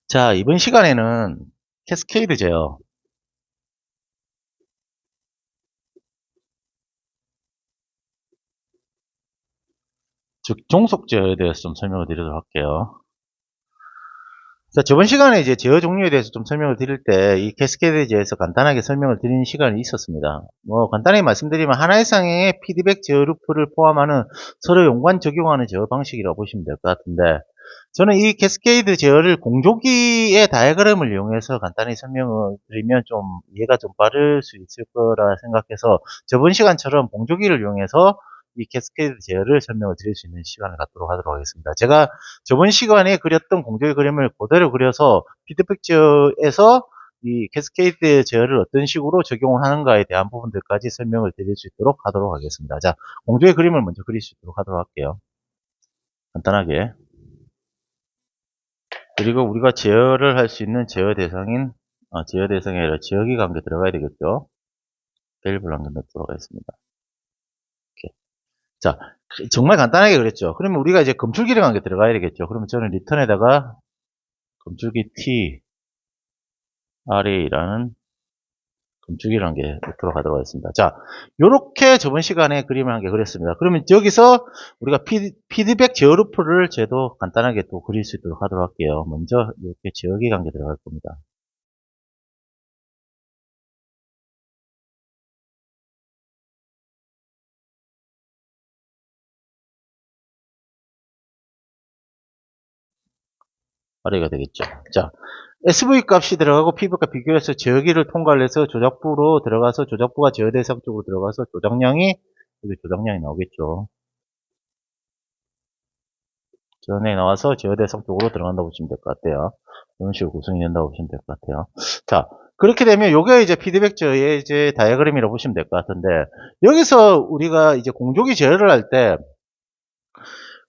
자, 이번 시간에는 캐스케이드 제어, 즉 종속 제어에 대해서 좀 설명을 드리도록 할게요. 자, 저번 시간에 이제 제어 종류에 대해서 좀 설명을 드릴 때 이 캐스케이드 제어에서 간단하게 설명을 드리는 시간이 있었습니다. 간단하게 말씀드리면 하나 이상의 피드백 제어 루프를 포함하는 서로 연관 적용하는 제어 방식이라고 보시면 될 것 같은데, 저는 이 캐스케이드 제어를 공조기의 다이어그램을 이용해서 간단히 설명을 드리면 좀 이해가 좀 빠를 수 있을 거라 생각해서 저번 시간처럼 공조기를 이용해서 이 캐스케이드 제어를 설명을 드릴 수 있는 시간을 갖도록 하도록 하겠습니다. 제가 저번 시간에 그렸던 공조기 그림을 그대로 그려서 피드백 제어에서 이 캐스케이드 제어를 어떤 식으로 적용을 하는가에 대한 부분들까지 설명을 드릴 수 있도록 하도록 하겠습니다. 자, 공조기 그림을 먼저 그릴 수 있도록 하도록 할게요. 간단하게. 그리고 우리가 제어를 할 수 있는 제어 대상인, 제어 대상이 아니라 제어기 관계 들어가야 되겠죠. 밸브를 한개 넣도록 하겠습니다. 이렇게. 자, 정말 간단하게 그랬죠. 그러면 우리가 이제 검출기를 관계 들어가야 되겠죠. 그러면 저는 리턴에다가 검출기 t array라는 검출기를 한 개 넣도록 하도록 하겠습니다. 자, 요렇게 저번 시간에 그림을 한 개 그렸습니다. 그러면 여기서 우리가 피드백 제어 루프를 제도 간단하게 또 그릴 수 있도록 하도록 할게요. 먼저 이렇게 제어기 관계 들어갈 겁니다. array가 되겠죠. 자, SV 값이 들어가고 PV값 비교해서 제어기를 통과를 해서 조작부로 들어가서 조작부가 제어 대상 쪽으로 들어가서 조작량이 여기 조작량이 나오겠죠. 전에 나와서 제어 대상 쪽으로 들어간다고 보시면 될 것 같아요. 이런 식으로 구성이 된다고 보시면 될 것 같아요. 자, 그렇게 되면 요게 이제 피드백 제어의 이제 다이어그램이라고 보시면 될 것 같은데, 여기서 우리가 이제 공조기 제어를 할 때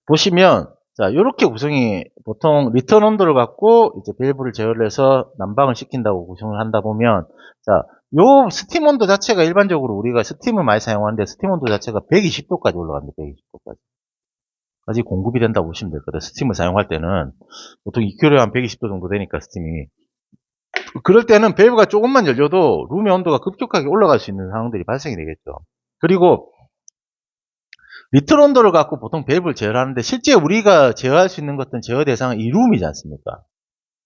보시면, 자, 요렇게 구성이 보통 리턴 온도를 갖고 이제 밸브를 제어를 해서 난방을 시킨다고 구성을 한다 보면, 자, 요 스팀 온도 자체가 일반적으로 우리가 스팀을 많이 사용하는데 스팀 온도 자체가 120도까지 올라갑니다. 120도까지. 아직 공급이 된다고 보시면 될 거예요. 스팀을 사용할 때는 보통 2kg에 한 120도 정도 되니까 스팀이. 그럴 때는 밸브가 조금만 열려도 룸의 온도가 급격하게 올라갈 수 있는 상황들이 발생이 되겠죠. 그리고 리틀 온도를 갖고 보통 밸브를 제어하는데 실제 우리가 제어할 수 있는 것은 제어 대상은 이 룸이지 않습니까?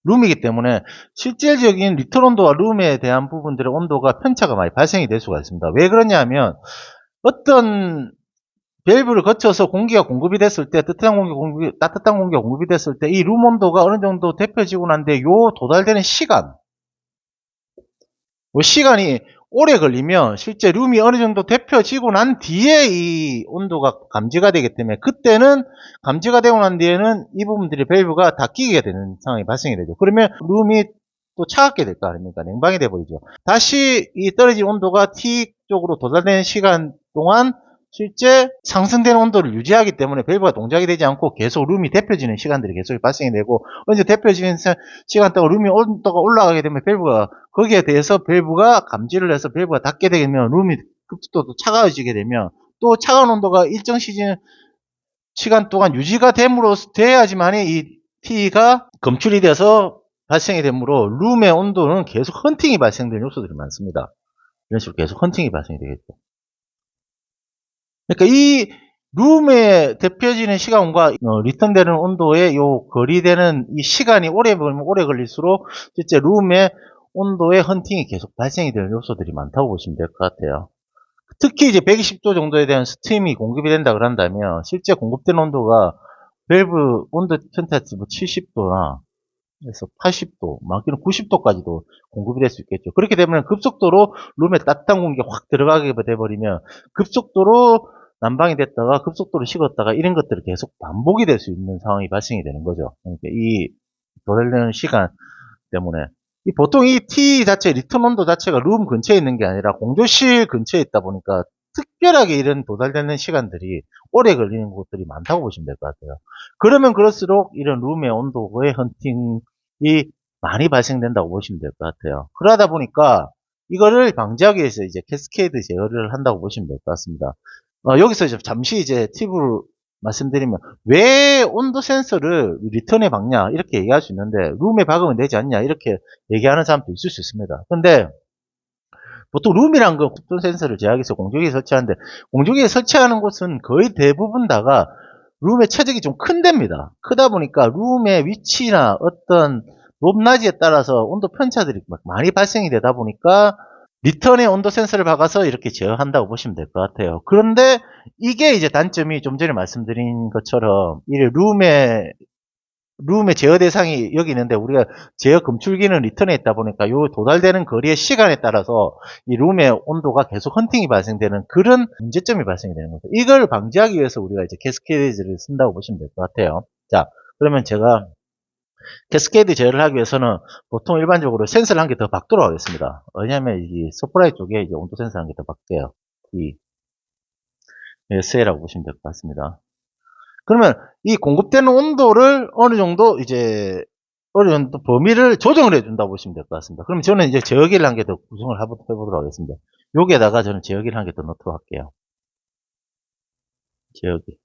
룸이기 때문에 실질적인 리틀 온도와 룸에 대한 부분들의 온도가 편차가 많이 발생이 될 수가 있습니다. 왜 그러냐 하면 어떤 밸브를 거쳐서 공기가 공급이 됐을 때 따뜻한 공기가 공급이 됐을 때 이 룸 온도가 어느 정도 데펴지고 난데 요 도달되는 시간이 오래 걸리면 실제 룸이 어느 정도 데펴지고 난 뒤에 이 온도가 감지가 되기 때문에 그때는 감지가 되고 난 뒤에는 이 부분들이 밸브가 다 끼게 되는 상황이 발생이 되죠. 그러면 룸이 또 차갑게 될 거 아닙니까? 냉방이 돼버리죠. 다시 이 떨어진 온도가 T 쪽으로 도달되는 시간 동안 실제 상승되는 온도를 유지하기 때문에 밸브가 동작이 되지 않고 계속 룸이 데펴지는 시간들이 계속 발생이 되고 언제 데펴지는 시간 동안 룸이 온도가 올라가게 되면 밸브가 거기에 대해서 밸브가 감지를 해서 밸브가 닫게 되면 룸이 급속도로 차가워지게 되면 또 차가운 온도가 일정 시간 동안 유지가 돼야지만 이 T가 검출이 돼서 발생이 되므로 룸의 온도는 계속 헌팅이 발생되는 요소들이 많습니다. 이런 식으로 계속 헌팅이 발생이 되겠죠. 그러니까 이 룸에 데펴지는 시간과 리턴되는 온도의 요 거리되는 이 시간이 오래 걸리면 오래 걸릴수록 실제 룸의 온도의 헌팅이 계속 발생이 되는 요소들이 많다고 보시면 될 것 같아요. 특히 이제 120도 정도에 대한 스팀이 공급이 된다 그런다면 실제 공급된 온도가 밸브 온도 편차치 70도나 그래서 80도, 많게는 90도까지도 공급이 될 수 있겠죠. 그렇게 되면 급속도로 룸에 따뜻한 공기가 확 들어가게 돼버리면 급속도로 난방이 됐다가 급속도로 식었다가 이런 것들이 계속 반복이 될 수 있는 상황이 발생이 되는 거죠. 그러니까 이 도달되는 시간 때문에 보통 이 T 자체 리턴 온도 자체가 룸 근처에 있는 게 아니라 공조실 근처에 있다 보니까 특별하게 이런 도달되는 시간들이 오래 걸리는 곳들이 많다고 보시면 될 것 같아요. 그러면 그럴수록 이런 rum의 온도의 헌팅이 많이 발생된다고 보시면 될 것 같아요. 그러다 보니까 이거를 방지하기 위해서 이제 캐스케이드 제어를 한다고 보시면 될 것 같습니다. 여기서 이제 잠시 이제 팁을 말씀드리면 왜 온도 센서를 리턴에 박냐 이렇게 얘기할 수 있는데 룸에 박으면 되지 않냐 이렇게 얘기하는 사람도 있을 수 있습니다. 근데 보통 룸이란 건 온도 센서를 제약해서 공조기에 설치하는데 공조기에 설치하는 곳은 거의 대부분 다가 룸의 최적이 좀 큰 데입니다. 크다 보니까 룸의 위치나 어떤 높낮이에 따라서 온도 편차들이 많이 발생이 되다 보니까 리턴에 온도 센서를 박아서 이렇게 제어한다고 보시면 될 것 같아요. 그런데 이게 이제 단점이 좀 전에 말씀드린 것처럼 이 룸의 제어 대상이 여기 있는데 우리가 제어 검출기는 리턴에 있다 보니까 요 도달되는 거리의 시간에 따라서 이 룸의 온도가 계속 헌팅이 발생되는 그런 문제점이 발생이 되는 거죠. 이걸 방지하기 위해서 우리가 이제 캐스케이드를 쓴다고 보시면 될 것 같아요. 자, 그러면 제가 캐스케이드 제어를 하기 위해서는 보통 일반적으로 센서를 한 개 더 박도록 하겠습니다. 왜냐하면 이 서프라이 쪽에 이제 온도 센서 한 개 더 박게요. 이 SA라고 보시면 될 것 같습니다. 그러면 이 공급되는 온도를 어느 정도 범위를 조정을 해준다고 보시면 될 것 같습니다. 그럼 저는 이제 제어기를 한 개 더 구성을 해보도록 하겠습니다. 여기에다가 저는 제어기를 한 개 더 넣도록 할게요. 제어기.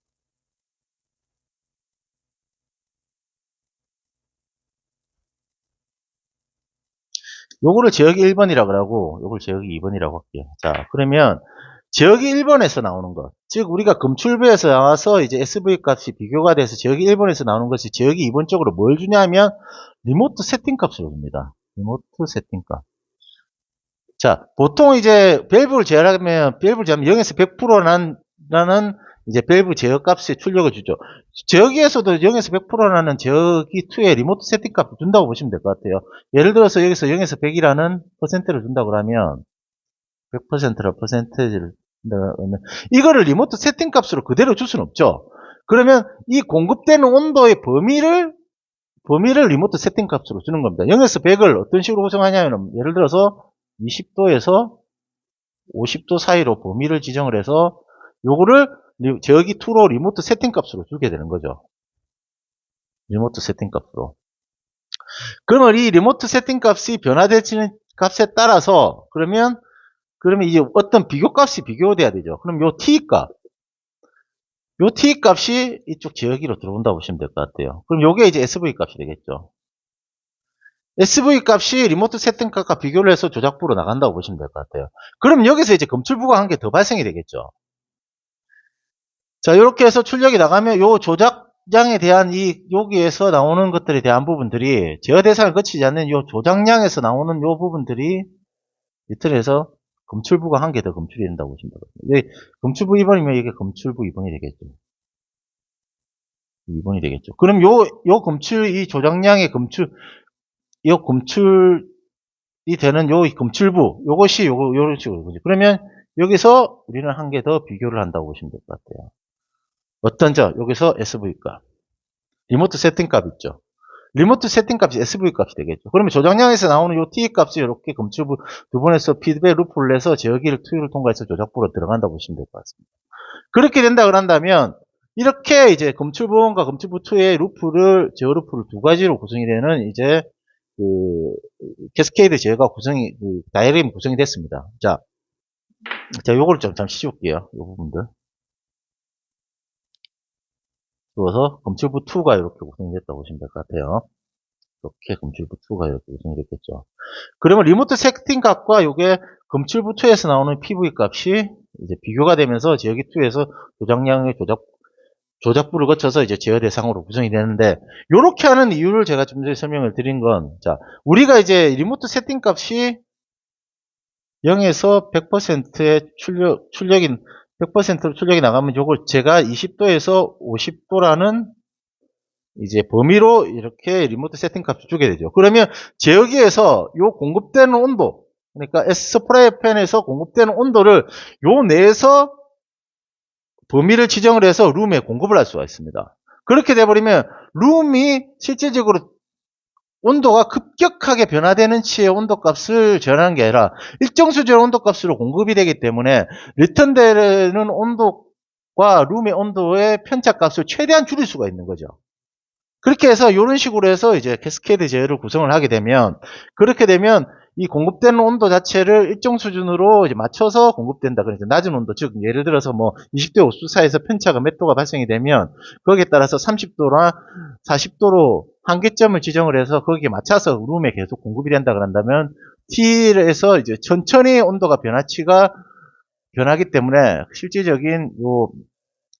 요거를 제어기 1번이라고 하고 요걸 제어기 2번이라고 할게요. 자, 그러면 제어기 1번에서 나오는 것, 즉 우리가 검출부에서 나와서 이제 SV 값이 비교가 돼서 제어기 1번에서 나오는 것이 제어기 2번 쪽으로 뭘 주냐면 리모트 세팅 값을 줍니다. 리모트 세팅 값. 자, 보통 이제 밸브를 제어하면 0에서 100% 나는 이제 밸브 제어 값의 출력을 주죠. 제어기에서도 0에서 100% 나는 제어기 2의 리모트 세팅 값을 준다고 보시면 될 것 같아요. 예를 들어서 여기서 0에서 100이라는 퍼센트를 준다고 그러면 100%라 퍼센테이지를 이거를 리모트 세팅 값으로 그대로 줄 수는 없죠. 그러면 이 공급되는 온도의 범위를 리모트 세팅 값으로 주는 겁니다. 0에서 100을 어떤 식으로 구성하냐면 예를 들어서 20도에서 50도 사이로 범위를 지정을 해서 요거를 제어기 2로 리모트 세팅 값으로 주게 되는 거죠. 리모트 세팅 값으로. 그러면 이 리모트 세팅 값이 변화되는 값에 따라서 그러면 이제 어떤 비교값이 비교돼야 되죠. 그럼 요 T값. 요 T값이 이쪽 제어기로 들어온다고 보시면 될 것 같아요. 그럼 요게 이제 SV 값이 되겠죠. SV 값이 리모트 세팅 값과 비교를 해서 조작부로 나간다고 보시면 될 것 같아요. 그럼 여기서 이제 검출부가 한 개 더 발생이 되겠죠. 자, 이렇게 해서 출력이 나가면 요 조작량에 대한 여기에서 나오는 것들에 대한 부분들이 제어 대상을 거치지 않는 요 조작량에서 나오는 요 부분들이 리턴에서 검출부가 한 개 더 검출이 된다고 보시면 되거든요. 검출부 2번이면 이게 검출부 2번이 되겠죠. 2번이 되겠죠. 그럼 요 검출, 이 조작량의 검출이 되는 요 검출부, 요것이 요런 식으로 되죠. 그러면 여기서 우리는 한 개 더 비교를 한다고 보시면 될 것 같아요. 어떤 여기서 SV 값. 리모트 세팅 값 있죠. 리모트 세팅 값이 SV 값이 되겠죠. 그러면 조작량에서 나오는 요 T 값이 이렇게 검출부 두 번에서 피드백 루프를 내서 제어기를 투유를 통과해서 조작부로 들어간다고 보시면 될 것 같습니다. 그렇게 된다 그런다면 이렇게 이제 검출부1과 검출부2의 제어 루프를 두 가지로 구성이 되는 이제 캐스케이드 제어가 다이어그램 구성이 됐습니다. 자, 요거를 좀 잠시 씌울게요. 요 부분들. 그래서 검출부2가 이렇게 구성이 됐다고 보시면 될 것 같아요. 이렇게 검출부2가 이렇게 구성이 됐겠죠. 그러면 리모트 세팅 값과 요게 검출부2에서 나오는 PV 값이 이제 비교가 되면서 제어기2에서 조작량의 조작부를 거쳐서 이제 제어 대상으로 구성이 되는데, 요렇게 하는 이유를 제가 좀 전에 설명을 드린 건, 자, 우리가 이제 리모트 세팅 값이 0에서 100%의 출력이 100%로 출력이 나가면 요걸 제가 20도에서 50도라는 이제 범위로 이렇게 리모트 세팅 값을 주게 되죠. 그러면 제어기에서 요 공급되는 온도, 그러니까 S프라이팬에서 공급되는 온도를 요 내에서 범위를 지정을 해서 룸에 공급을 할 수가 있습니다. 그렇게 돼버리면 룸이 실질적으로 온도가 급격하게 변화되는 치의 온도값을 전하는 게 아니라 일정 수준의 온도값으로 공급이 되기 때문에 리턴되는 온도와 룸의 온도의 편차값을 최대한 줄일 수가 있는 거죠. 그렇게 해서 이런 식으로 해서 이제 캐스케이드 제어를 구성을 하게 되면, 그렇게 되면 이 공급되는 온도 자체를 일정 수준으로 이제 맞춰서 공급된다. 그러니까 낮은 온도, 즉 예를 들어서 뭐 20대 50도 사이에서 편차가 몇 도가 발생이 되면 거기에 따라서 30도나 40도로 한계점을 지정을 해서 거기에 맞춰서 룸에 계속 공급이 된다 그런다면 T에서 이제 천천히 온도가 변화치가 변하기 때문에 실질적인 요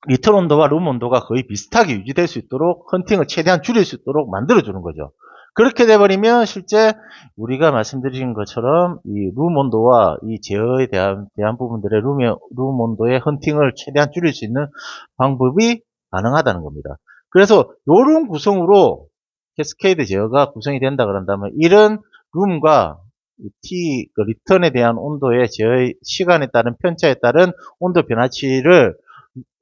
리턴 온도와 룸 온도가 거의 비슷하게 유지될 수 있도록 헌팅을 최대한 줄일 수 있도록 만들어주는 거죠. 그렇게 돼버리면 실제 우리가 말씀드린 것처럼 이 룸 온도와 이 제어에 대한 부분들의 룸 온도의 헌팅을 최대한 줄일 수 있는 방법이 가능하다는 겁니다. 그래서 이런 구성으로 캐스케이드 제어가 구성이 된다 그런다면 이런 룸과 그 리턴에 대한 온도의 제어의 시간에 따른 편차에 따른 온도 변화치를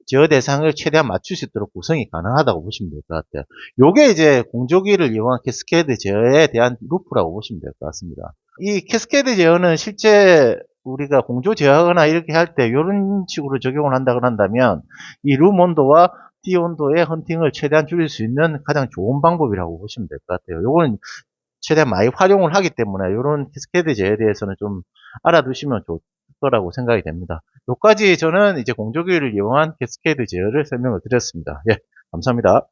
제어 대상을 최대한 맞출 수 있도록 구성이 가능하다고 보시면 될 것 같아요. 요게 이제 공조기를 이용한 캐스케이드 제어에 대한 루프라고 보시면 될 것 같습니다. 이 캐스케이드 제어는 실제 우리가 공조 제어하거나 이렇게 할 때 이런 식으로 적용을 한다 그런다면 이 룸 온도와 T 온도의 헌팅을 최대한 줄일 수 있는 가장 좋은 방법이라고 보시면 될 것 같아요. 요거는 최대한 많이 활용을 하기 때문에 이런 캐스케이드 제어에 대해서는 좀 알아두시면 좋을 거라고 생각이 됩니다. 여기까지 저는 이제 공조기를 이용한 캐스케이드 제어를 설명을 드렸습니다. 예, 감사합니다.